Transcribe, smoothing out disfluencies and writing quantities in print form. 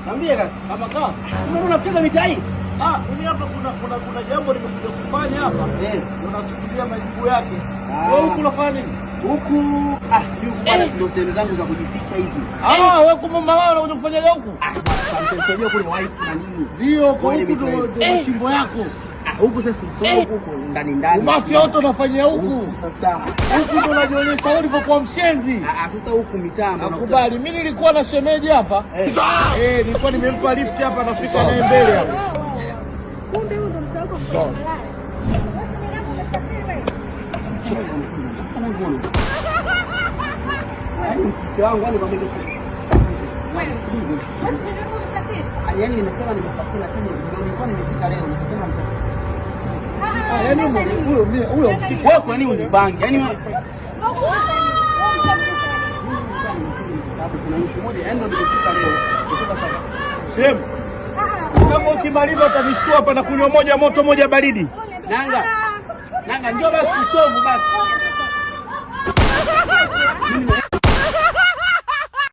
Niambie kaka. Kama kaa. Unafikiria mitaa hii? Mimi hapa kuna jambo nimekuja kufanya hapa. Unasubiria majibu yake. Wewe huku unafanya nini? Huku yuko bwana, ndio sehemu zangu za kujificha hizi. Wewe kama mama unakuja kufanya huku? Mtensaidia kule wife na nini? Ndio, kwa huku ndio chimbo yako. Huku sasa huko ndani. Mafia wote unafanyia huku. Sasa huku ndio unajionyesha wewe ulivyokuwa mshenzi. Sasa huku mitaa ndio nakubali. Mimi nilikuwa na shemeji hapa. Nilikuwa nimempa lift hapa nafika naye mbele hapo. Kumbe huyo ndo mtu wako. Yaani nimesema nimesafiri lakini nilikuwa nimefika leo nikasema huyo wewe kwa nini unibangi? Yaani kuna issue moja yaani ndio nimefika leo kutoka sasa. Shem. Kama ukimaliza utanishtua hapa na kunywa moja moto moja baridi. Nanga njoo basi tusovu basi.